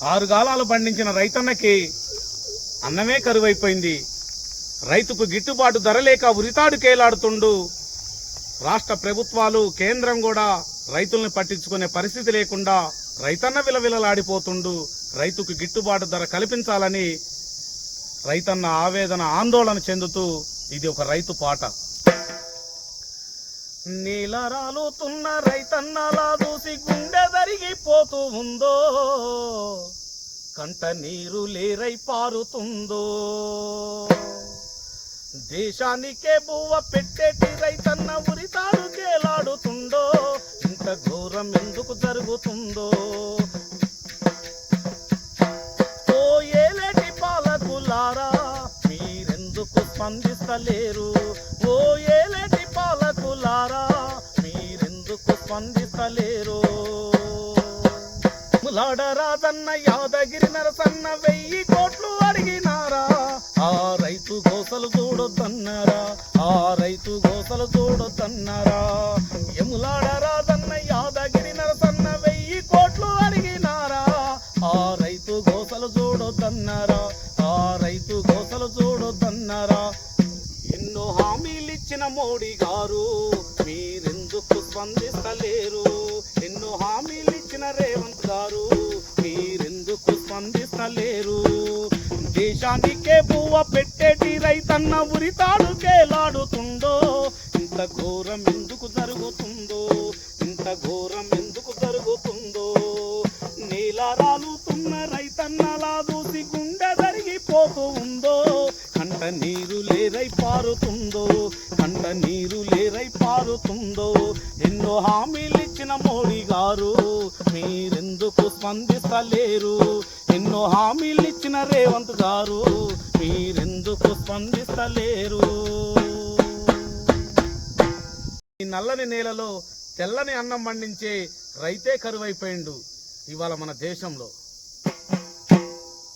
6 గాలాలు పండించిన రైతన్నకి అన్నమే కరువైపోయింది. రైతుకు గిట్టుబాటు ధర లేక ఉరితాడు కేలాడుతుండు. రాష్ట్ర ప్రభుత్వాలు, కేంద్రం కూడా రైతుల్ని పట్టించుకునే పరిస్థితి లేకుండా రైతన్న విలవిలలాడిపోతుండు. రైతుకు గిట్టుబాటు ధర కల్పించాలని రైతన్న ఆవేదన, ఆందోళన చెందుతూ ఇది ఒక రైతు పాట. నీల రాలుతున్న రైతన్నలా చూసి గుండె జరిగిపోతూ ఉందో, కంట నీరు లేరై పారుతుందో. దేశానికే బువ్వ పెట్టేటి రైతన్న ఉరితాడు కేలాడుతుండో, ఇంత ఘోరం ఎందుకు జరుగుతుందో. ఓ ఏలేటి పాలకులారా మీరెందుకు స్పందిస్తలేరు? ఓ ఏలేటి పాలకులారా మీరెందుకు స్పందిస్తలేరు? ములాడరాజన్న యాదగిరి నరసన్న 1000 కోట్లు అడిగినారా? ఆ రైతు గోసలు చూడొద్దన్నారా? ఆ రైతు గోసలు చూడొద్దన్నారా? ఎములాడరాజన్న యాదగిరి నరసన్న 1000 కోట్లు అడిగినారా? ఆ రైతు గోసలు చూడొద్దన్నారా? ఆ రైతు గోసలు చూడొద్దన్నారా? ఎన్నో హామీలిచ్చిన మోడీ గారు మీరెందుకు స్పందిస్తలేరు? ఎన్నో హామీలిచ్చిన రేవంత్ గారు మీరెందుకు స్పందిస్తలేరు? దేశానికే బువ్వ పెట్టేటి రైతన్న ఉరితాడు కేలాడుతుండో, ఇంత ఘోరం ఎందుకు జరుగుతుందో, ఇంత ఘోరం ఎందుకు జరుగుతుందో. నేల రాలుతున్న రైతన్నలా చూసి గుండె జరిగిపోతూ ఉందో, కంట నీరు లేరై పారుతుందో, కంట నీరు లేరై పారుతుందో. ఎన్నో హామీలిచ్చిన మోడీ గారు మీరెందుకు స్పందిస్తలేరు? ఎన్నో హామీలిచ్చిన రేవంత్ గారు మీరెందుకు స్పందిస్తలేరు? ఈ నల్లని నేలలో తెల్లని అన్నం పండించే రైతే కరువైపోయిండు ఇవాళ మన దేశంలో.